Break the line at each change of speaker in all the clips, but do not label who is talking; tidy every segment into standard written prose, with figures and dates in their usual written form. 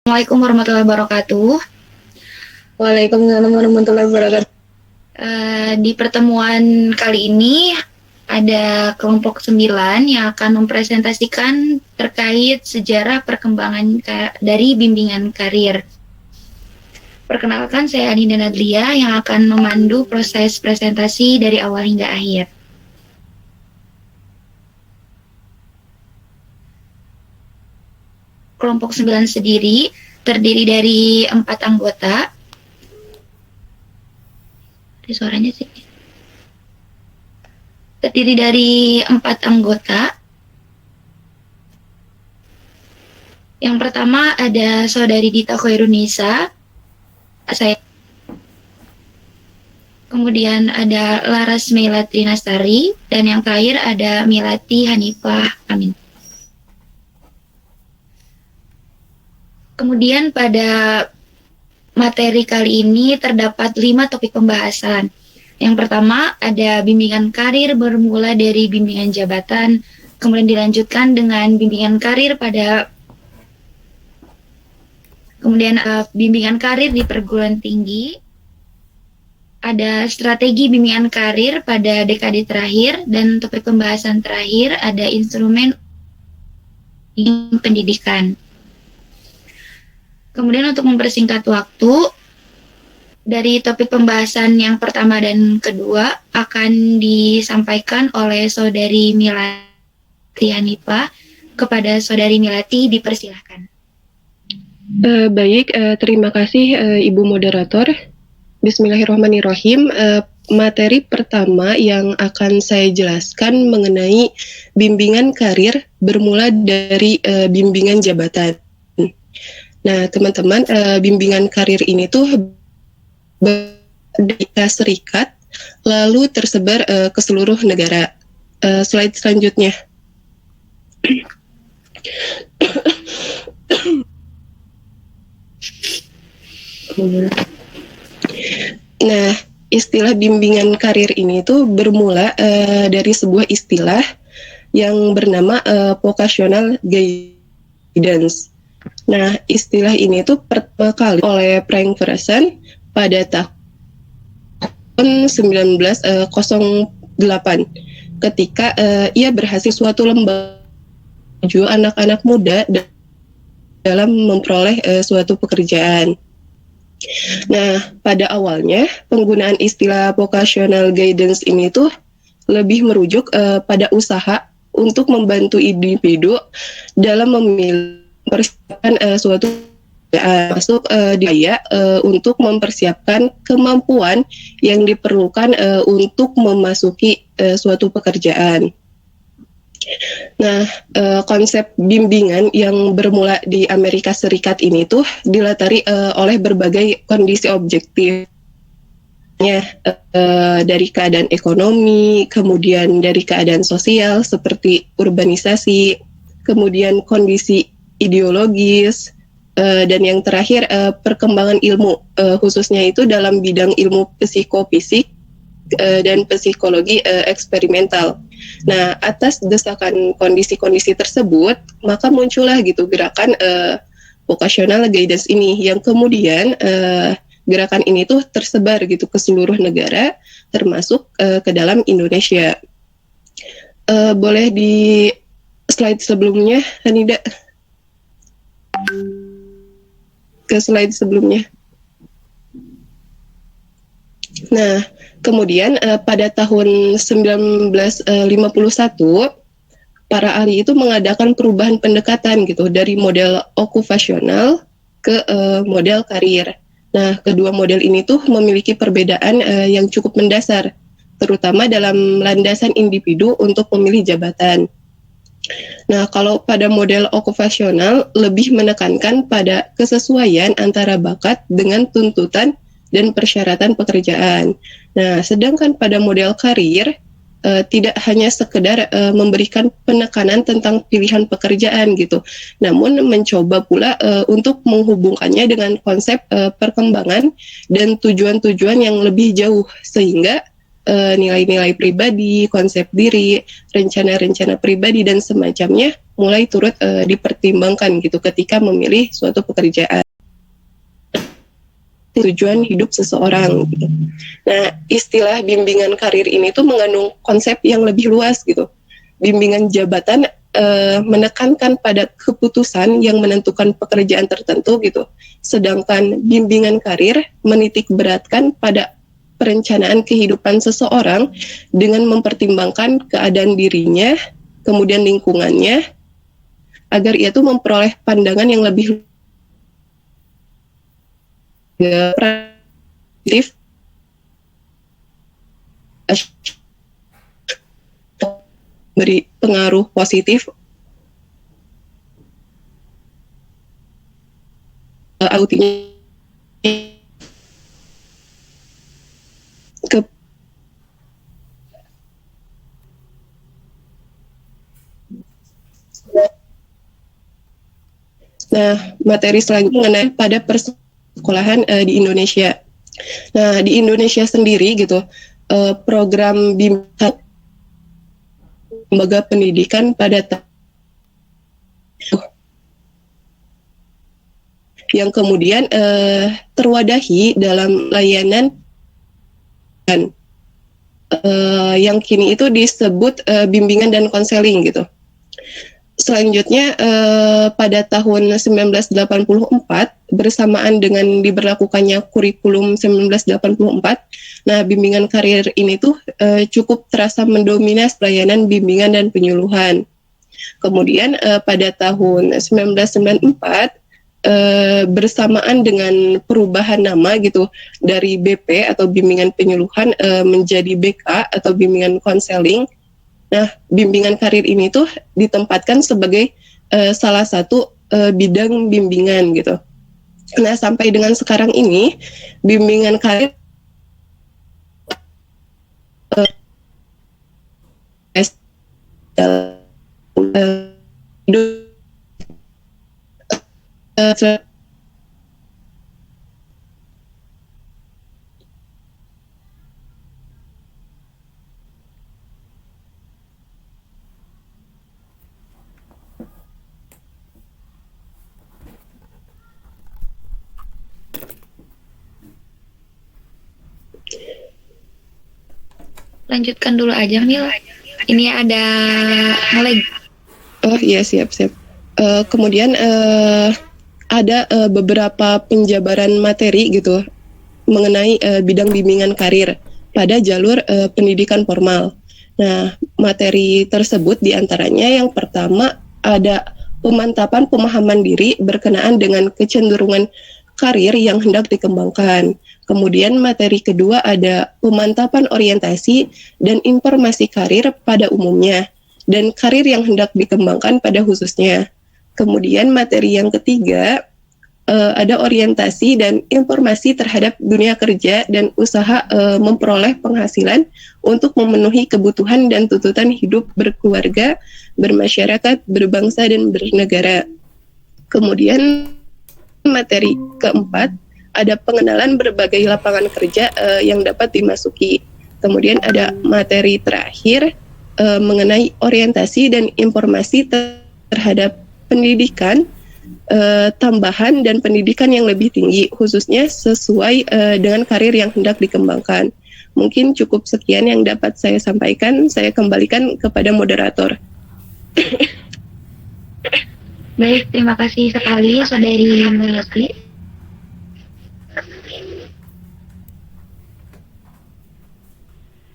Assalamualaikum warahmatullahi wabarakatuh.
Waalaikumsalam warahmatullahi wabarakatuh.
Di pertemuan kali ini ada kelompok 9 yang akan mempresentasikan terkait sejarah perkembangan dari bimbingan karir. Perkenalkan, saya Adinda Nadlia yang akan memandu proses presentasi dari awal hingga akhir. Kelompok 9 sendiri terdiri dari 4 anggota. Ada suaranya sih. Terdiri dari 4 anggota. Yang pertama ada Saudari Dita Khairunisa, saya. Kemudian ada Laras Meilatri Nastari, dan yang terakhir ada Milati Hanifah Amin. Kemudian pada materi kali ini terdapat 5 topik pembahasan. Yang pertama ada bimbingan karir bermula dari bimbingan jabatan, kemudian dilanjutkan dengan bimbingan karir bimbingan karir di perguruan tinggi. Ada strategi bimbingan karir pada dekade terakhir, dan topik pembahasan terakhir ada instrumen pendidikan. Kemudian untuk mempersingkat waktu, dari topik pembahasan yang pertama dan kedua akan disampaikan oleh Saudari Milati Hanifah. Kepada Saudari Milati dipersilahkan.
Baik, terima kasih Ibu Moderator. Bismillahirrahmanirrahim. Materi pertama yang akan saya jelaskan mengenai bimbingan karir bermula dari bimbingan jabatan. Nah, teman-teman, bimbingan karir ini tuh di Amerika Serikat, lalu tersebar ke seluruh negara. Slide selanjutnya. Nah, istilah bimbingan karir ini tuh bermula dari sebuah istilah yang bernama vocational guidance. Nah, istilah ini tuh pertama kali oleh Frank Ferguson pada tahun 1908 ketika ia berhasil suatu lembaga anak-anak muda dalam memperoleh suatu pekerjaan. Nah, pada awalnya penggunaan istilah vocational guidance ini tuh lebih merujuk pada usaha untuk membantu individu dalam memilih mempersiapkan suatu masuk daya untuk mempersiapkan kemampuan yang diperlukan untuk memasuki suatu pekerjaan. Nah, konsep bimbingan yang bermula di Amerika Serikat ini tuh dilatari oleh berbagai kondisi objektif. Dari keadaan ekonomi, kemudian dari keadaan sosial seperti urbanisasi, kemudian kondisi ideologis, dan yang terakhir perkembangan ilmu, khususnya itu dalam bidang ilmu psikofisik dan psikologi eksperimental. Nah, atas desakan kondisi-kondisi tersebut, maka muncullah gitu gerakan vocational guidance ini, yang kemudian gerakan ini tuh tersebar gitu ke seluruh negara, termasuk ke dalam Indonesia. Boleh di slide sebelumnya, Hanida? Ke slide sebelumnya. Nah, kemudian pada tahun 1951, para ahli itu mengadakan perubahan pendekatan gitu dari model okupasional ke model karir. Nah, kedua model ini tuh memiliki perbedaan yang cukup mendasar, terutama dalam landasan individu untuk memilih jabatan. Nah, kalau pada model okupasional lebih menekankan pada kesesuaian antara bakat dengan tuntutan dan persyaratan pekerjaan. Nah, sedangkan pada model karir tidak hanya sekedar memberikan penekanan tentang pilihan pekerjaan gitu, namun mencoba pula untuk menghubungkannya dengan konsep perkembangan dan tujuan-tujuan yang lebih jauh, sehingga nilai-nilai pribadi, konsep diri, rencana-rencana pribadi dan semacamnya mulai turut dipertimbangkan gitu ketika memilih suatu pekerjaan, tujuan hidup seseorang gitu. Nah, istilah bimbingan karir ini tuh mengandung konsep yang lebih luas gitu. Bimbingan jabatan menekankan pada keputusan yang menentukan pekerjaan tertentu gitu. Sedangkan bimbingan karir menitik beratkan pada perencanaan kehidupan seseorang dengan mempertimbangkan keadaan dirinya, kemudian lingkungannya, agar ia tuh memperoleh pandangan yang lebih positif, beri pengaruh positif autinya ke. Nah, materi selanjutnya mengenai pada persekolahan di Indonesia. Nah, di Indonesia sendiri gitu, program bimbingan lembaga pendidikan pada yang kemudian terwadahi dalam layanan yang kini itu disebut bimbingan dan konseling gitu. Selanjutnya pada tahun 1984 bersamaan dengan diberlakukannya kurikulum 1984, nah bimbingan karir ini tuh cukup terasa mendominasi pelayanan bimbingan dan penyuluhan. Kemudian pada tahun 1994 bersamaan dengan perubahan nama gitu dari BP atau bimbingan penyuluhan menjadi BK atau bimbingan konseling. Nah, bimbingan karir ini tuh ditempatkan sebagai salah satu bidang bimbingan gitu. Nah, sampai dengan sekarang ini bimbingan karir
Lanjutkan dulu aja, Mil. Ini ada ngelag.
Oh iya, siap. Kemudian ada beberapa penjabaran materi gitu mengenai bidang bimbingan karir pada jalur pendidikan formal. Nah, materi tersebut diantaranya yang pertama ada pemantapan pemahaman diri berkenaan dengan kecenderungan karir yang hendak dikembangkan. Kemudian materi kedua ada pemantapan orientasi dan informasi karir pada umumnya dan karir yang hendak dikembangkan pada khususnya. Kemudian materi yang ketiga ada orientasi dan informasi terhadap dunia kerja dan usaha memperoleh penghasilan untuk memenuhi kebutuhan dan tuntutan hidup berkeluarga, bermasyarakat, berbangsa, dan bernegara. Kemudian materi keempat ada pengenalan berbagai lapangan kerja yang dapat dimasuki. Kemudian ada materi terakhir mengenai orientasi dan informasi terhadap pendidikan tambahan dan pendidikan yang lebih tinggi, khususnya sesuai dengan karir yang hendak dikembangkan. Mungkin cukup sekian yang dapat saya sampaikan. Saya kembalikan kepada moderator.
Baik, terima kasih sekali Saudari Melati.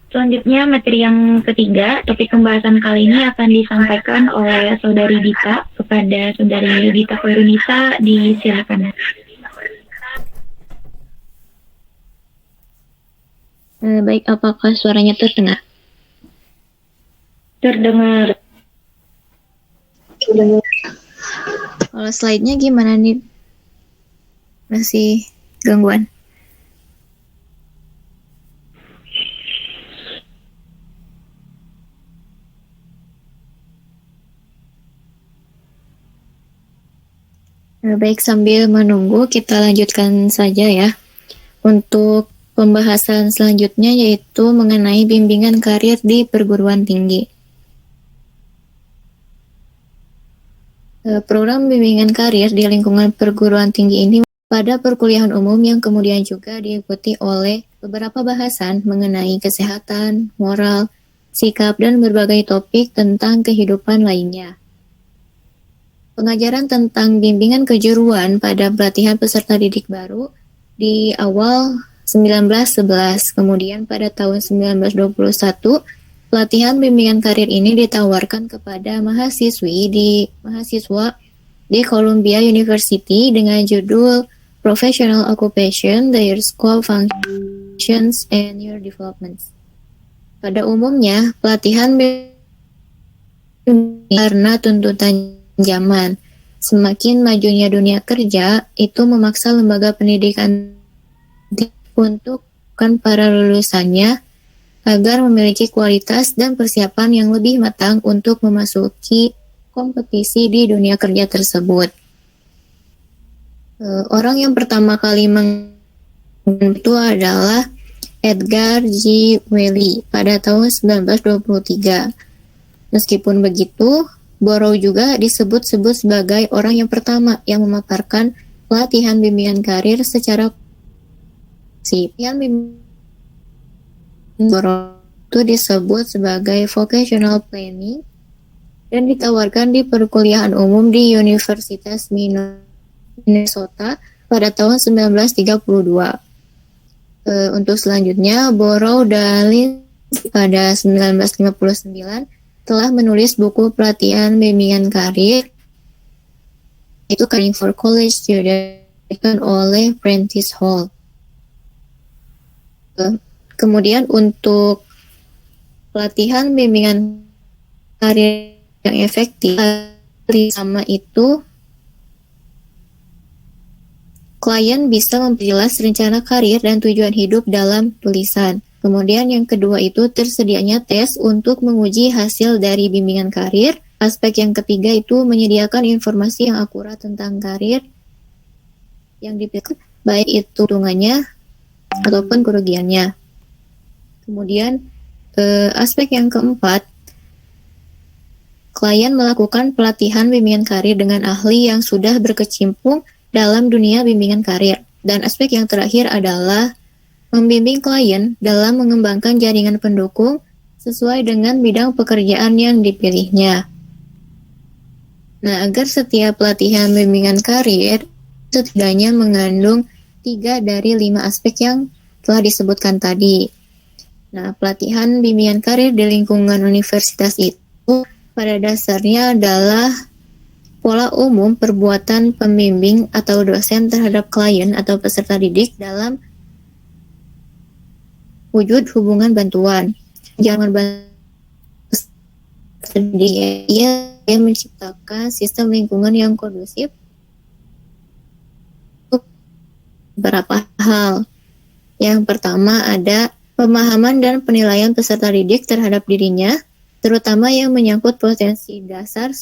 Selanjutnya materi yang ketiga, topik pembahasan kali ini akan disampaikan oleh Saudari Dita kepada Saudari Dita Koirunisa. Disilakan.
Baik, apakah suaranya terdengar?
Terdengar.
Kalau slide-nya gimana nih? Masih gangguan? Baik, sambil menunggu kita lanjutkan saja ya. Untuk pembahasan selanjutnya yaitu mengenai bimbingan karir di perguruan tinggi. Program bimbingan karir di lingkungan perguruan tinggi ini pada perkuliahan umum yang kemudian juga diikuti oleh beberapa bahasan mengenai kesehatan, moral, sikap, dan berbagai topik tentang kehidupan lainnya. Pengajaran tentang bimbingan kejuruan pada pelatihan peserta didik baru di awal 1911, kemudian pada tahun 1921, pelatihan bimbingan karir ini ditawarkan kepada mahasiswa di Columbia University dengan judul Professional Occupation, Their Scope, Functions, and Your Developments. Pada umumnya, pelatihan karena tuntutan zaman. Semakin majunya dunia kerja, itu memaksa lembaga pendidikan untuk para lulusannya agar memiliki kualitas dan persiapan yang lebih matang untuk memasuki kompetisi di dunia kerja tersebut. Orang yang pertama kali itu adalah Edgar G. Welly pada tahun 1923. Meskipun begitu, Borrow juga disebut-sebut sebagai orang yang pertama yang memaparkan pelatihan bimbingan karir secara Borrow itu disebut sebagai vocational planning dan ditawarkan di perkuliahan umum di Universitas Minnesota pada tahun 1932. Untuk selanjutnya, Borrow dan Lynch pada 1959 telah menulis buku pelatihan bimbingan karir, itu Caring for College Students oleh Prentice Hall. Kemudian untuk pelatihan bimbingan karir yang efektif, sama itu klien bisa memperjelas rencana karir dan tujuan hidup dalam tulisan. Kemudian yang kedua itu tersedianya tes untuk menguji hasil dari bimbingan karir. Aspek yang ketiga itu menyediakan informasi yang akurat tentang karir yang dipilih, baik itu keuntungannya ataupun kerugiannya. Kemudian aspek yang keempat, klien melakukan pelatihan bimbingan karir dengan ahli yang sudah berkecimpung dalam dunia bimbingan karir. Dan aspek yang terakhir adalah membimbing klien dalam mengembangkan jaringan pendukung sesuai dengan bidang pekerjaan yang dipilihnya. Nah, agar setiap pelatihan bimbingan karir setidaknya mengandung 3 dari 5 aspek yang telah disebutkan tadi. Nah, pelatihan bimbingan karir di lingkungan universitas itu pada dasarnya adalah pola umum perbuatan pembimbing atau dosen terhadap klien atau peserta didik dalam wujud hubungan bantuan. Jangan ia menciptakan sistem lingkungan yang kondusif untuk beberapa hal. Yang pertama ada pemahaman dan penilaian peserta didik terhadap dirinya, terutama yang menyangkut potensi dasar,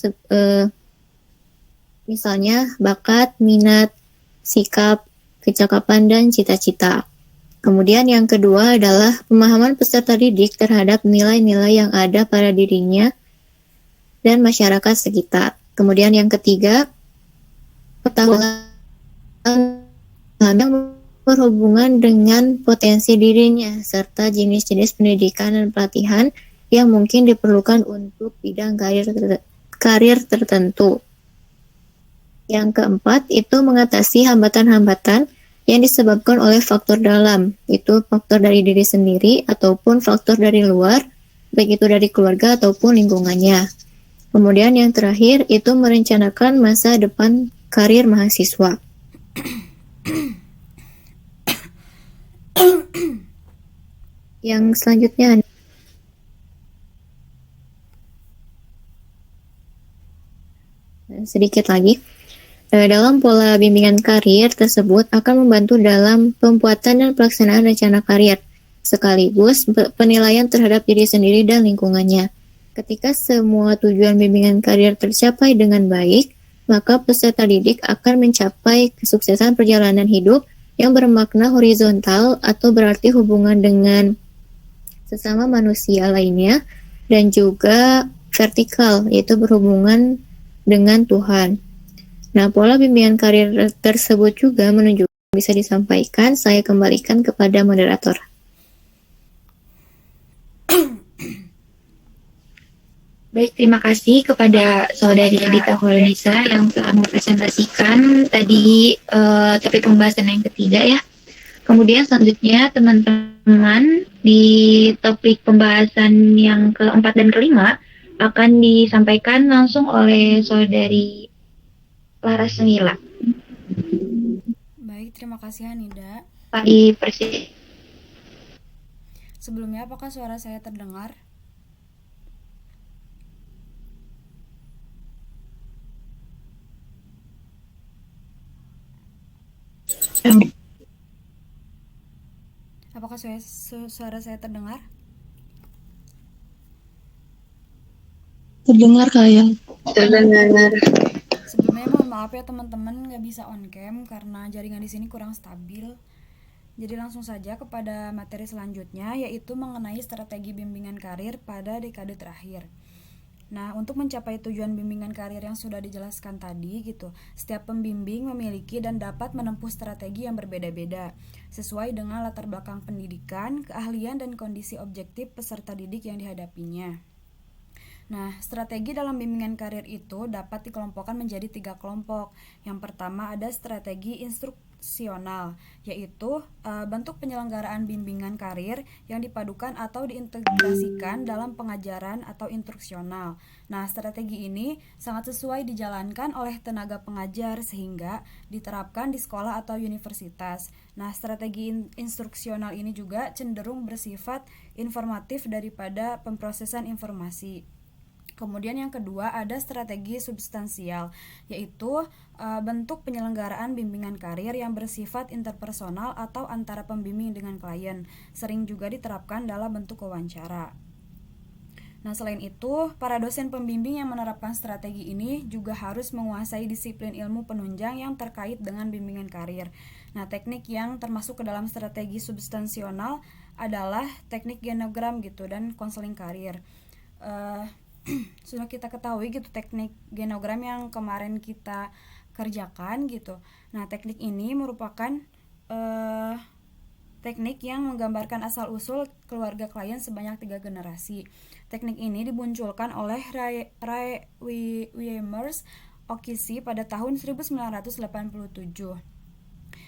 misalnya bakat, minat, sikap, kecakapan, dan cita-cita. Kemudian yang kedua adalah pemahaman peserta didik terhadap nilai-nilai yang ada pada dirinya dan masyarakat sekitar. Kemudian yang ketiga, pengetahuan yang berhubungan dengan potensi dirinya, serta jenis-jenis pendidikan dan pelatihan yang mungkin diperlukan untuk bidang karir tertentu. Yang keempat, itu mengatasi hambatan-hambatan yang disebabkan oleh faktor dalam, itu faktor dari diri sendiri ataupun faktor dari luar, baik itu dari keluarga ataupun lingkungannya. Kemudian yang terakhir itu merencanakan masa depan karir mahasiswa. Yang selanjutnya sedikit lagi. Dalam pola bimbingan karir tersebut akan membantu dalam pembuatan dan pelaksanaan rencana karir, sekaligus penilaian terhadap diri sendiri dan lingkungannya. Ketika semua tujuan bimbingan karir tercapai dengan baik, maka peserta didik akan mencapai kesuksesan perjalanan hidup yang bermakna horizontal atau berarti hubungan dengan sesama manusia lainnya, dan juga vertikal, yaitu berhubungan dengan Tuhan. Nah, pola bimbingan karir tersebut juga menunjukkan bisa disampaikan. Saya kembalikan kepada moderator.
Baik, terima kasih kepada Saudari Adita Horonisa yang telah mempresentasikan tadi topik pembahasan yang ketiga ya. Kemudian selanjutnya teman-teman di topik pembahasan yang keempat dan kelima akan disampaikan langsung oleh Saudari Laras Semila.
Baik, terima kasih Hanida.
Pak Presiden.
Sebelumnya, apakah suara saya terdengar? Apakah suara saya terdengar?
Terdengar kalian? Terdengar.
Sebelumnya mohon maaf ya teman-teman, nggak bisa on cam karena jaringan di sini kurang stabil. Jadi langsung saja kepada materi selanjutnya, yaitu mengenai strategi bimbingan karir pada dekade terakhir. Nah, untuk mencapai tujuan bimbingan karir yang sudah dijelaskan tadi gitu, setiap pembimbing memiliki dan dapat menempuh strategi yang berbeda-beda sesuai dengan latar belakang pendidikan, keahlian, dan kondisi objektif peserta didik yang dihadapinya. Nah, strategi dalam bimbingan karir itu dapat dikelompokkan menjadi 3 kelompok. Yang pertama ada strategi instruksional, yaitu bentuk penyelenggaraan bimbingan karir yang dipadukan atau diintegrasikan dalam pengajaran atau instruksional. Nah, strategi ini sangat sesuai dijalankan oleh tenaga pengajar sehingga diterapkan di sekolah atau universitas. Nah, strategi instruksional ini juga cenderung bersifat informatif daripada pemrosesan informasi. Kemudian yang kedua ada strategi substansial, yaitu bentuk penyelenggaraan bimbingan karir yang bersifat interpersonal atau antara pembimbing dengan klien, sering juga diterapkan dalam bentuk wawancara. Nah, selain itu, para dosen pembimbing yang menerapkan strategi ini juga harus menguasai disiplin ilmu penunjang yang terkait dengan bimbingan karir. Nah, teknik yang termasuk ke dalam strategi substansional adalah teknik genogram gitu dan konseling karir. Sudah kita ketahui gitu teknik genogram yang kemarin kita kerjakan gitu. Nah, teknik ini merupakan teknik yang menggambarkan asal-usul keluarga klien sebanyak 3 generasi. Teknik ini dimunculkan oleh Ray Weimers Okisi pada tahun 1987.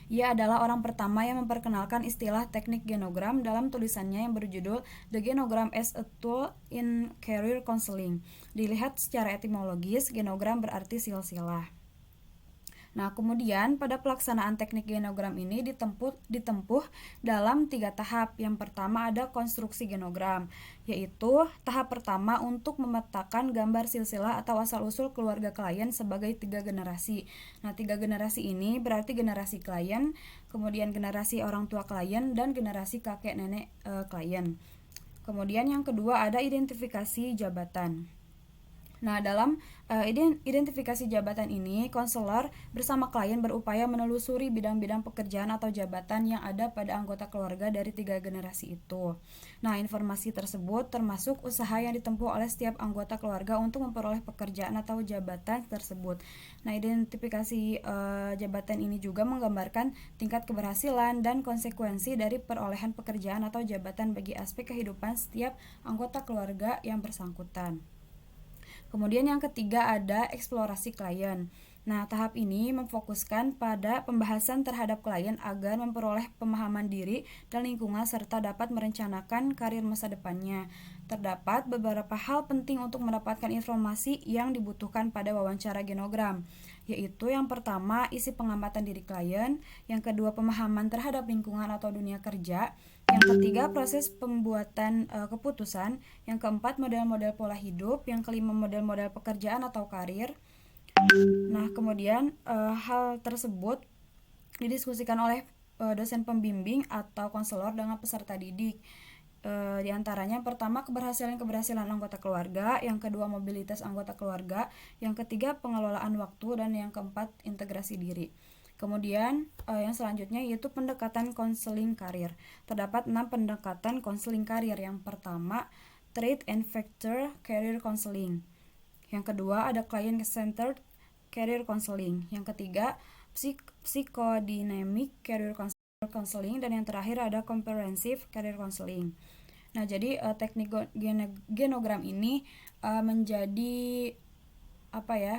Ia adalah orang pertama yang memperkenalkan istilah teknik genogram dalam tulisannya yang berjudul The Genogram as a Tool in Career Counseling. Dilihat secara etimologis, genogram berarti silsilah. Nah, kemudian pada pelaksanaan teknik genogram ini ditempuh dalam 3 tahap. Yang pertama ada konstruksi genogram, yaitu tahap pertama untuk memetakan gambar silsilah atau asal-usul keluarga klien sebagai 3 generasi. Nah, 3 generasi ini berarti generasi klien, kemudian generasi orang tua klien, dan generasi kakek nenek klien. Kemudian yang kedua ada identifikasi jabatan. Nah, dalam identifikasi jabatan ini, konselor bersama klien berupaya menelusuri bidang-bidang pekerjaan atau jabatan yang ada pada anggota keluarga dari 3 generasi itu. Nah, informasi tersebut termasuk usaha yang ditempuh oleh setiap anggota keluarga untuk memperoleh pekerjaan atau jabatan tersebut. Nah, identifikasi jabatan ini juga menggambarkan tingkat keberhasilan dan konsekuensi dari perolehan pekerjaan atau jabatan bagi aspek kehidupan setiap anggota keluarga yang bersangkutan. Kemudian yang ketiga ada eksplorasi klien. Nah, tahap ini memfokuskan pada pembahasan terhadap klien agar memperoleh pemahaman diri dan lingkungan serta dapat merencanakan karir masa depannya. Terdapat beberapa hal penting untuk mendapatkan informasi yang dibutuhkan pada wawancara genogram, yaitu yang pertama isi pengamatan diri klien, yang kedua pemahaman terhadap lingkungan atau dunia kerja, yang ketiga proses pembuatan keputusan, yang keempat model-model pola hidup, yang kelima model-model pekerjaan atau karir. Nah, kemudian hal tersebut didiskusikan oleh dosen pembimbing atau konselor dengan peserta didik. Di antaranya pertama keberhasilan anggota keluarga, yang kedua mobilitas anggota keluarga, yang ketiga pengelolaan waktu, dan yang keempat integrasi diri. Kemudian yang selanjutnya yaitu pendekatan konseling karir. Terdapat 6 pendekatan konseling karir. Yang pertama, Trait and Factor Career Counseling. Yang kedua ada client-centered career counseling. Yang ketiga psychodynamic career counseling, dan yang terakhir ada comprehensive career counseling. Nah, jadi teknik genogram ini menjadi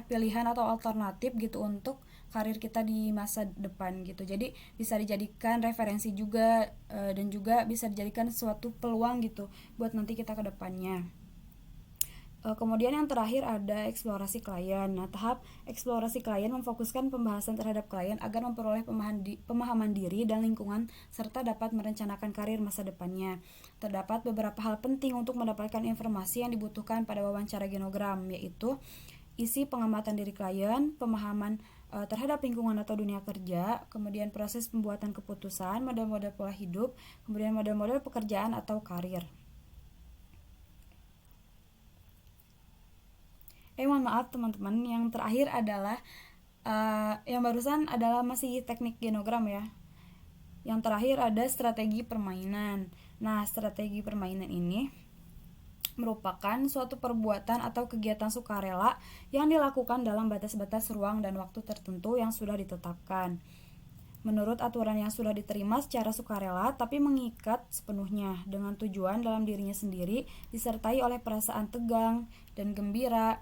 pilihan atau alternatif gitu untuk karir kita di masa depan gitu. Jadi bisa dijadikan referensi juga dan juga bisa dijadikan suatu peluang gitu buat nanti kita ke depannya. Kemudian yang terakhir ada eksplorasi klien. Nah, tahap eksplorasi klien memfokuskan pembahasan terhadap klien agar memperoleh pemahaman diri dan lingkungan serta dapat merencanakan karir masa depannya. Terdapat beberapa hal penting untuk mendapatkan informasi yang dibutuhkan pada wawancara genogram, yaitu isi pengamatan diri klien, pemahaman terhadap lingkungan atau dunia kerja, kemudian proses pembuatan keputusan, model-model pola hidup, kemudian model-model pekerjaan atau karir. Mohon maaf teman-teman, yang terakhir adalah yang barusan adalah masih teknik genogram ya. Yang terakhir ada strategi permainan. Nah, strategi permainan ini merupakan suatu perbuatan atau kegiatan sukarela yang dilakukan dalam batas-batas ruang dan waktu tertentu yang sudah ditetapkan menurut aturan yang sudah diterima secara sukarela, tapi mengikat sepenuhnya dengan tujuan dalam dirinya sendiri, disertai oleh perasaan tegang dan gembira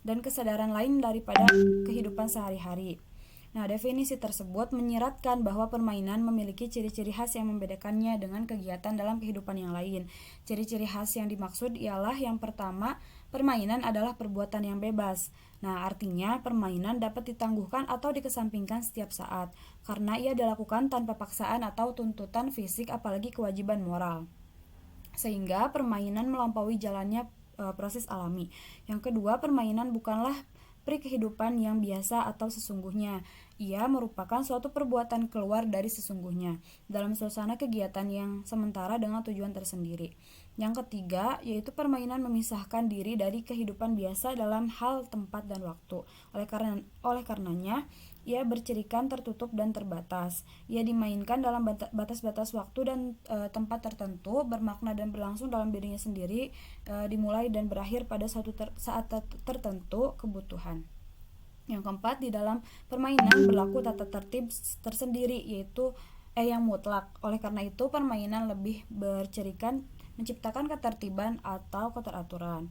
dan kesadaran lain daripada kehidupan sehari-hari. Nah, definisi tersebut menyiratkan bahwa permainan memiliki ciri-ciri khas yang membedakannya dengan kegiatan dalam kehidupan yang lain. Ciri-ciri khas yang dimaksud ialah yang pertama, permainan adalah perbuatan yang bebas. Nah, artinya permainan dapat ditangguhkan atau dikesampingkan setiap saat, karena ia dilakukan tanpa paksaan atau tuntutan fisik apalagi kewajiban moral. Sehingga permainan melampaui jalannya proses alami. Yang kedua, permainan bukanlah peri kehidupan yang biasa atau sesungguhnya. Ia merupakan suatu perbuatan keluar dari sesungguhnya dalam suasana kegiatan yang sementara dengan tujuan tersendiri. Yang ketiga, yaitu permainan memisahkan diri dari kehidupan biasa dalam hal tempat dan waktu. Oleh karenanya, ia bercirikan tertutup dan terbatas. Ia dimainkan dalam batas-batas waktu dan tempat tertentu, bermakna dan berlangsung dalam dirinya sendiri, dimulai dan berakhir pada suatu saat tertentu kebutuhan. Yang keempat, di dalam permainan berlaku tata tertib tersendiri, yaitu yang mutlak. Oleh karena itu, permainan lebih bercirikan menciptakan ketertiban atau keteraturan.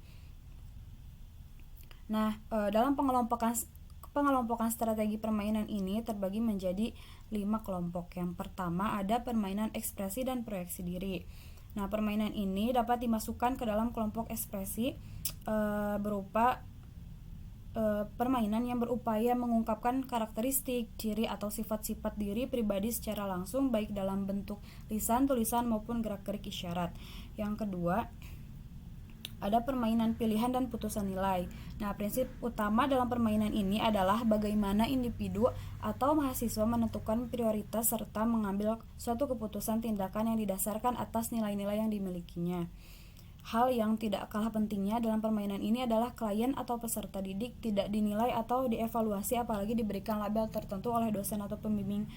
Nah, dalam pengelompokan strategi permainan ini terbagi menjadi 5 kelompok. Yang pertama ada permainan ekspresi dan proyeksi diri. Nah, permainan ini dapat dimasukkan ke dalam kelompok ekspresi berupa permainan yang berupaya mengungkapkan karakteristik, ciri atau sifat-sifat diri pribadi secara langsung baik dalam bentuk lisan, tulisan maupun gerak-gerik isyarat. Yang kedua, ada permainan pilihan dan putusan nilai. Nah, prinsip utama dalam permainan ini adalah bagaimana individu atau mahasiswa menentukan prioritas serta mengambil suatu keputusan tindakan yang didasarkan atas nilai-nilai yang dimilikinya. Hal yang tidak kalah pentingnya dalam permainan ini adalah klien atau peserta didik tidak dinilai atau dievaluasi apalagi diberikan label tertentu oleh dosen atau pembimbing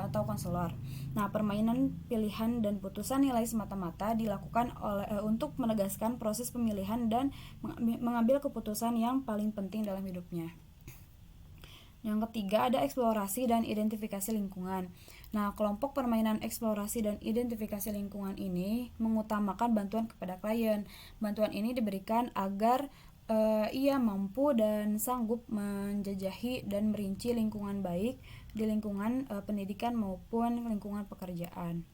atau konselor. Nah, permainan pilihan dan putusan nilai semata-mata dilakukan untuk menegaskan proses pemilihan dan mengambil keputusan yang paling penting dalam hidupnya. Yang ketiga ada eksplorasi dan identifikasi lingkungan. Nah, kelompok permainan eksplorasi dan identifikasi lingkungan ini mengutamakan bantuan kepada klien. Bantuan ini diberikan agar ia mampu dan sanggup menjajahi dan merinci lingkungan baik di lingkungan pendidikan maupun lingkungan pekerjaan.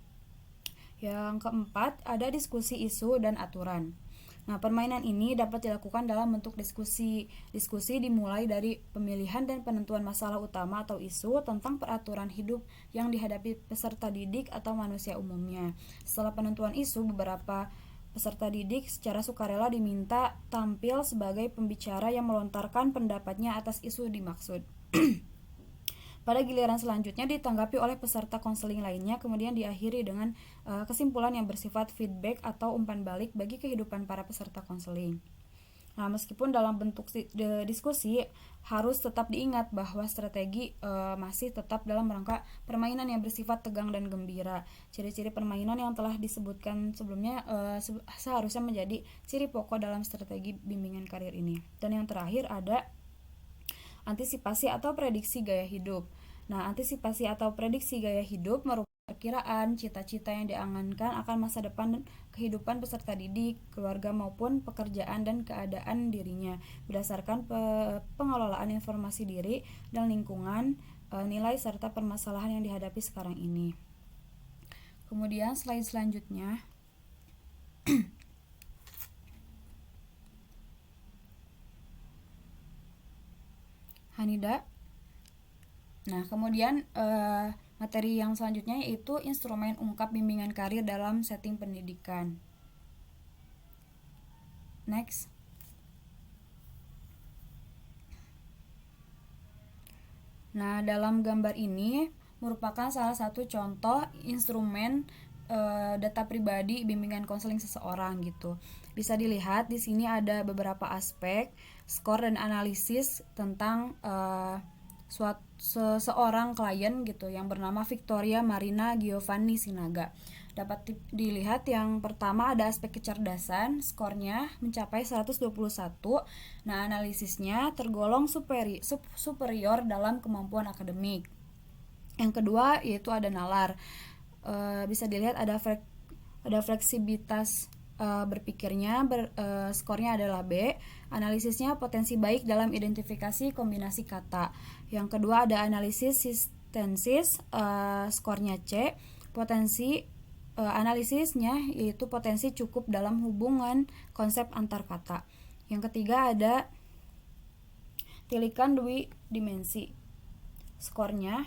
Yang keempat, ada diskusi isu dan aturan. Nah, permainan ini dapat dilakukan dalam bentuk diskusi. Diskusi dimulai dari pemilihan dan penentuan masalah utama atau isu tentang peraturan hidup yang dihadapi peserta didik atau manusia umumnya. Setelah penentuan isu, beberapa peserta didik secara sukarela diminta tampil sebagai pembicara yang melontarkan pendapatnya atas isu dimaksud. Pada giliran selanjutnya ditanggapi oleh peserta konseling lainnya, kemudian diakhiri dengan kesimpulan yang bersifat feedback atau umpan balik bagi kehidupan para peserta konseling. Nah, meskipun dalam bentuk diskusi harus tetap diingat bahwa strategi masih tetap dalam rangka permainan yang bersifat tegang dan gembira. Ciri-ciri permainan yang telah disebutkan sebelumnya seharusnya menjadi ciri pokok dalam strategi bimbingan karir ini. Dan yang terakhir ada antisipasi atau prediksi gaya hidup. Nah, antisipasi atau prediksi gaya hidup merupakan perkiraan cita-cita yang diangankan akan masa depan dan kehidupan peserta didik, keluarga maupun pekerjaan dan keadaan dirinya berdasarkan pengelolaan informasi diri dan lingkungan, nilai serta permasalahan yang dihadapi sekarang ini. Kemudian slide selanjutnya. Hanida. Nah, kemudian materi yang selanjutnya yaitu instrumen ungkap bimbingan karir dalam setting pendidikan. Next. Nah, dalam gambar ini merupakan salah satu contoh instrumen data pribadi bimbingan konseling seseorang gitu. Bisa dilihat di sini ada beberapa aspek, skor dan analisis tentang seorang klien gitu yang bernama Victoria Marina Giovanni Sinaga. Dapat dilihat yang pertama ada aspek kecerdasan, skornya mencapai 121. Nah, analisisnya tergolong superior dalam kemampuan akademik. Yang kedua yaitu ada nalar. Bisa dilihat ada fleksibilitas berpikirnya, skornya adalah B. Analisisnya potensi baik dalam identifikasi kombinasi kata. Yang kedua ada analisis sintesis, skornya C. Potensi analisisnya yaitu potensi cukup dalam hubungan konsep antar kata. Yang ketiga ada tilikan dua dimensi. Skornya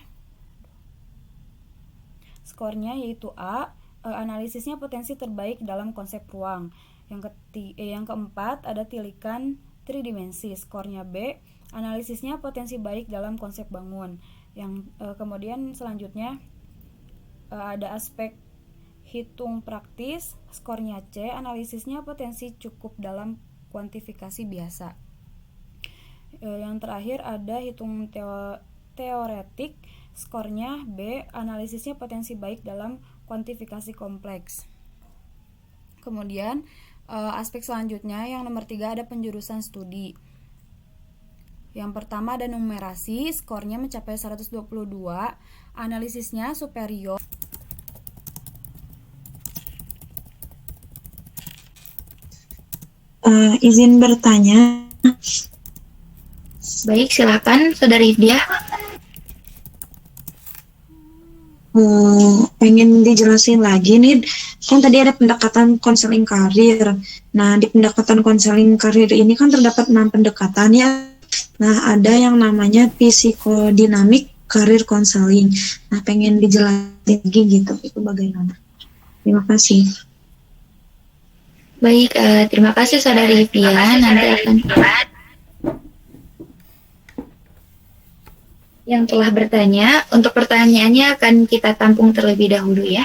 yaitu A. Analisisnya potensi terbaik dalam konsep ruang. Yang keempat ada tilikan tridimensi, skornya B. Analisisnya potensi baik dalam konsep bangun. Yang kemudian selanjutnya ada aspek hitung praktis, skornya C. Analisisnya potensi cukup dalam kuantifikasi biasa. Yang terakhir ada hitung teoretik, skornya B. Analisisnya potensi baik dalam kuantifikasi kompleks. Kemudian aspek selanjutnya yang nomor 3 ada penjurusan studi. Yang pertama ada numerasi, skornya mencapai 122, analisisnya superior.
Izin bertanya.
Baik, silakan Saudari Dia.
Pengen dijelasin lagi nih, kan tadi ada pendekatan konseling karir. Nah, di pendekatan konseling karir ini kan terdapat 6 pendekatan ya. Nah, ada yang namanya psikodinamik karir konseling. Nah, pengen dijelasin lagi gitu, itu bagaimana? Terima kasih.
Baik, terima kasih Saudari Pia. Nanti akan yang telah bertanya. Untuk pertanyaannya akan kita tampung terlebih dahulu ya.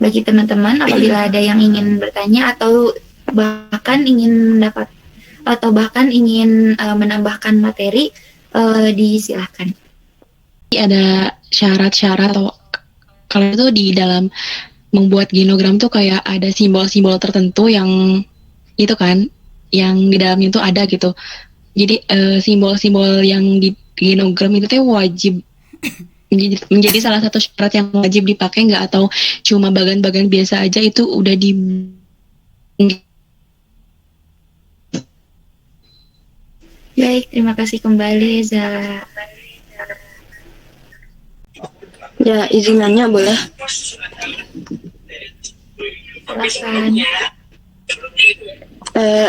Bagi teman-teman apabila ada yang ingin bertanya atau bahkan ingin menambahkan materi, disilakan.
Ada syarat-syarat atau kalau itu di dalam membuat genogram tuh kayak ada simbol-simbol tertentu yang itu kan, yang di dalamnya itu ada gitu. Jadi simbol-simbol yang di genogram itu tuh wajib menjadi salah satu syarat yang wajib dipakai nggak, atau cuma bagan-bagan biasa aja itu udah di.
Baik, terima kasih kembali Zara.
Ya, izin nanya boleh?
Silakan.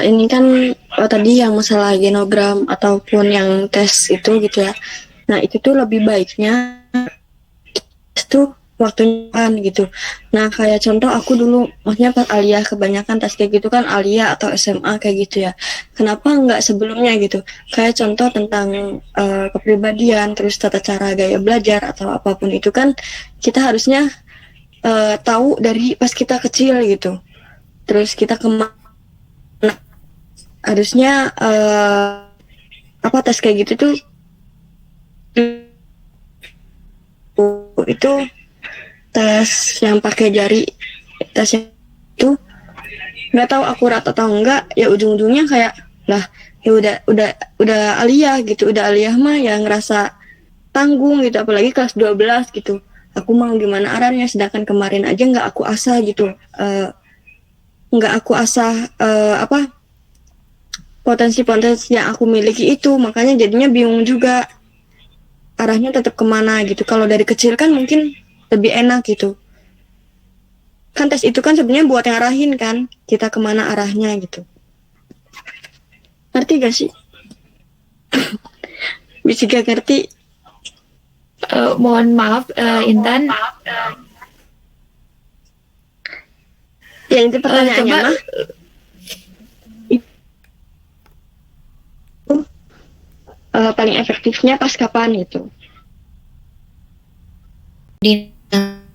Ini kan tadi yang masalah genogram ataupun yang tes itu gitu ya. Nah, itu tuh lebih baiknya itu waktunya kan gitu. Nah, kayak contoh aku dulu, maksudnya pas Alia kebanyakan tes kayak gitu kan Alia atau SMA kayak gitu ya. Kenapa nggak sebelumnya gitu? Kayak contoh tentang kepribadian, terus tata cara gaya belajar atau apapun itu kan kita harusnya tahu dari pas kita kecil gitu. Terus kita harusnya tes kayak gitu tuh itu tes yang pakai jari, tes yang itu nggak tahu akurat atau enggak, ya ujung-ujungnya kayak lah ya udah aliyah gitu, udah aliyah mah ya ngerasa tanggung gitu, apalagi kelas 12 gitu. Aku mau gimana arahnya, sedangkan kemarin aja nggak aku asah gitu, nggak aku asah potensi-potensi yang aku miliki itu, makanya jadinya bingung juga arahnya tetap kemana gitu. Kalau dari kecil kan mungkin lebih enak gitu, kan tes itu kan sebenarnya buat ngarahin kan kita kemana arahnya gitu. Ngerti gak sih? Bisa gak ngerti?
Mohon maaf, Intan.
Ya itu pertanyaannya
coba
mah paling efektifnya pas kapan gitu.
Di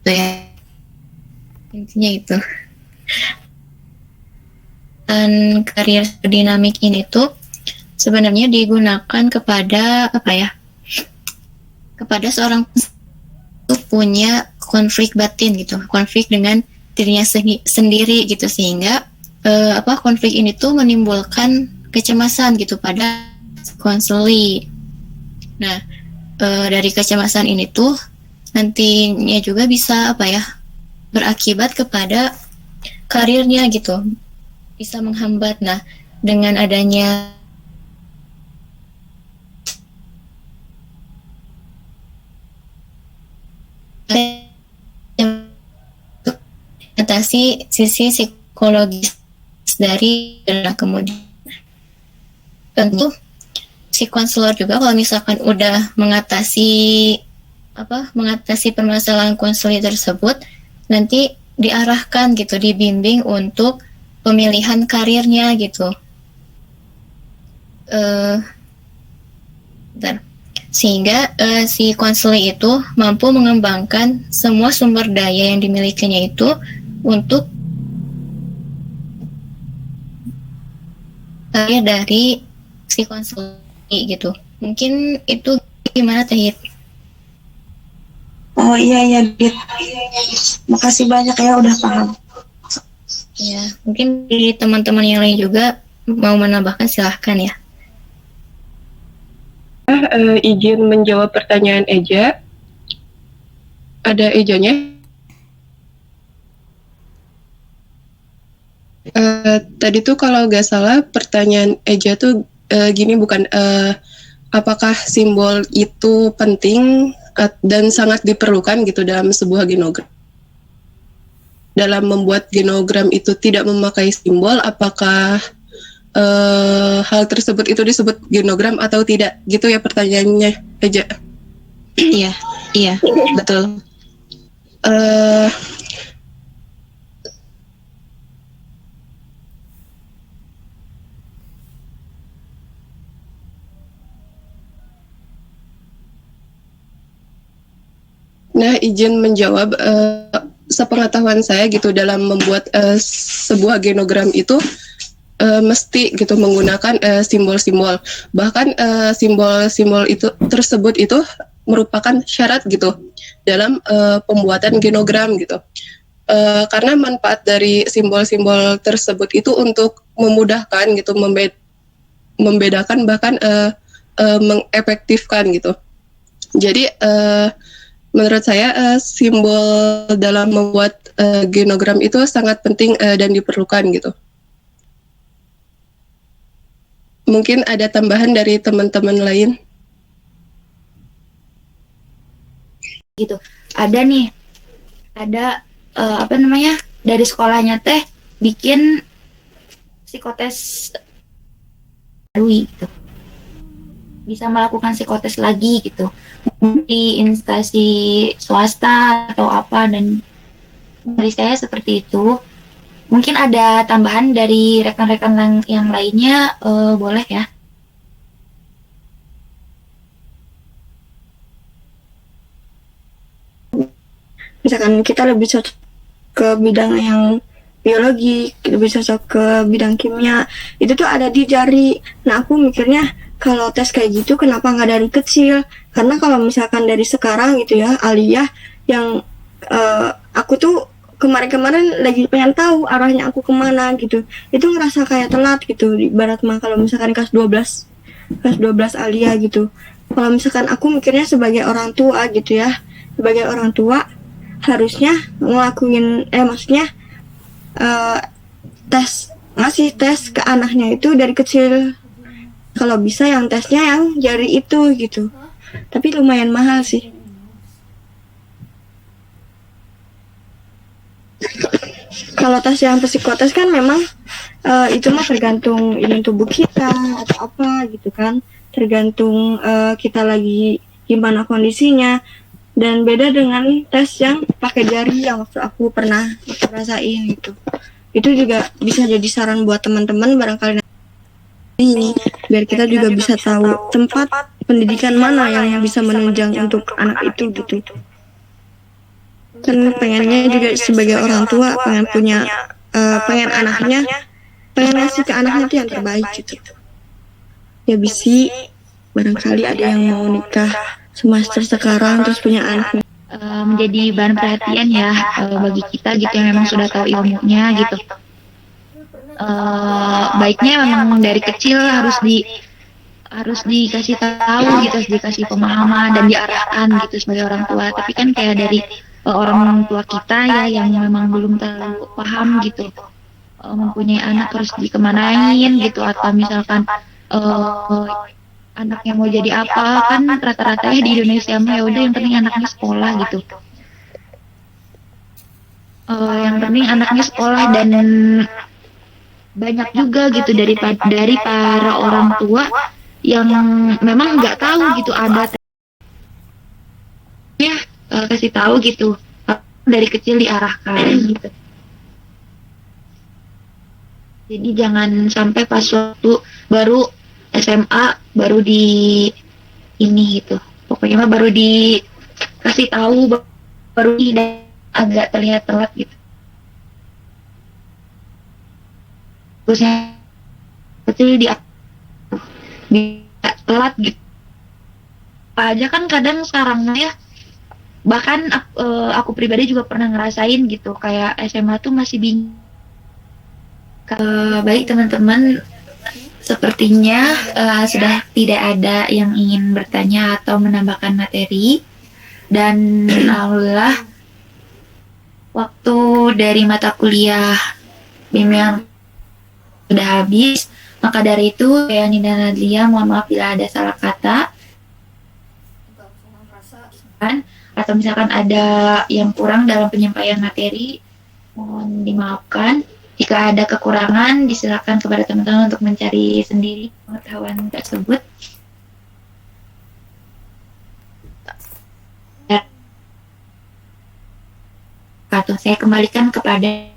ya, intinya itu. Dan karir dinamik ini tuh sebenarnya digunakan kepada kepada seorang tuh punya konflik batin gitu, konflik dengan dirinya sendiri gitu, sehingga konflik ini tuh menimbulkan kecemasan gitu pada konseli. Nah, dari kecemasan ini tuh nantinya juga bisa berakibat kepada karirnya gitu, bisa menghambat. Nah, dengan adanya atasi sisi psikologis dari, nah kemudian tentu si konselor juga kalau misalkan udah mengatasi permasalahan konseli tersebut, nanti diarahkan gitu, dibimbing untuk pemilihan karirnya gitu. Sehingga si konseli itu mampu mengembangkan semua sumber daya yang dimilikinya itu untuk karir dari si konseli gitu. Mungkin itu gimana Teh?
Oh iya Dit. Makasih banyak ya udah paham.
Ya, mungkin di teman-teman yang lain juga mau menambahkan, silahkan ya.
Izin menjawab pertanyaan Eja. Ada Ejanya? Tadi tuh kalau nggak salah pertanyaan Eja tuh gini, bukan apakah simbol itu penting dan sangat diperlukan gitu dalam sebuah genogram. Dalam membuat genogram itu tidak memakai simbol, apakah hal tersebut itu disebut genogram atau tidak? Gitu ya pertanyaannya Eja.
Iya, betul.
Nah, izin menjawab, sepengetahuan saya gitu, dalam membuat sebuah genogram itu mesti gitu menggunakan simbol-simbol. Bahkan simbol-simbol itu tersebut itu merupakan syarat gitu dalam pembuatan genogram gitu. Karena manfaat dari simbol-simbol tersebut itu untuk memudahkan gitu, membedakan, bahkan mengefektifkan gitu. Jadi menurut saya simbol dalam membuat genogram itu sangat penting dan diperlukan gitu. Mungkin ada tambahan dari teman-teman lain?
Gitu. Ada dari sekolahnya Teh bikin psikotes gitu. Bisa melakukan psikotes lagi gitu di instansi swasta atau apa, dan dari saya seperti itu. Mungkin ada tambahan dari rekan-rekan yang lainnya, boleh ya.
Misalkan kita lebih cocok ke bidang yang biologi, lebih cocok ke bidang kimia. Itu tuh ada di jari. Nah, aku mikirnya kalau tes kayak gitu kenapa nggak dari kecil? Karena kalau misalkan dari sekarang gitu ya, Aliyah yang aku tuh kemarin-kemarin lagi pengen tahu arahnya aku kemana gitu. Itu ngerasa kayak telat gitu. Ibarat mah kalau misalkan kelas 12 Aliyah gitu. Kalau misalkan aku mikirnya sebagai orang tua gitu ya, sebagai orang tua harusnya ngelakuin maksudnya tes ngasih tes ke anaknya itu dari kecil, kalau bisa yang tesnya yang jari itu gitu, tapi lumayan mahal sih. Kalau tes yang psikotes kan memang itu mah tergantung ini tubuh kita atau apa gitu kan, tergantung kita lagi gimana kondisinya, dan beda dengan tes yang pakai jari yang waktu aku pernah rasain gitu. Itu juga bisa jadi saran buat teman-teman barangkali ini, biar kita juga bisa tahu tempat pendidikan mana yang bisa menunjang untuk anak itu gitu. Kan pengennya juga sebagai orang tua pengen punya pengen anaknya, pengen ngasih ke anaknya itu yang terbaik gitu. Ya bisi barangkali ada yang mau nikah semester sekarang terus punya anak
menjadi bahan perhatian ya bagi kita gitu yang memang sudah tahu ilmunya gitu. Baiknya memang dari kecil harus dikasih tahu gitu, harus dikasih pemahaman dan diarahkan gitu sebagai orang tua. Tapi kan kayak dari orang tua kita ya yang memang belum terlalu paham gitu, mempunyai anak harus dikemanain gitu, atau misalkan anaknya mau jadi apa, kan rata-rata ya di Indonesia mah ya udah yang penting anaknya sekolah gitu. Yang penting anaknya sekolah, dan banyak juga gitu dari para orang tua yang memang nggak tahu gitu ada ya, kasih tahu gitu dari kecil diarahkan gitu. Jadi jangan sampai pas waktu baru SMA baru di ini gitu. Pokoknya mah baru dikasih tahu baru agak terlihat telat gitu. Terusnya kecil di telat gitu. Aja kan kadang sekarang ya, bahkan aku pribadi juga pernah ngerasain gitu, kayak SMA tuh masih bingung. Baik teman-teman, sepertinya sudah tidak ada yang ingin bertanya atau menambahkan materi, dan alhamdulillah waktu dari mata kuliah bimbingan sudah habis. Maka dari itu saya Nida Nadlia mohon maaf bila ada salah kata atau misalkan ada yang kurang dalam penyampaian materi, mohon dimaafkan. Jika ada kekurangan, disilakan kepada teman-teman untuk mencari sendiri pengetahuan tersebut. Atau saya kembalikan kepada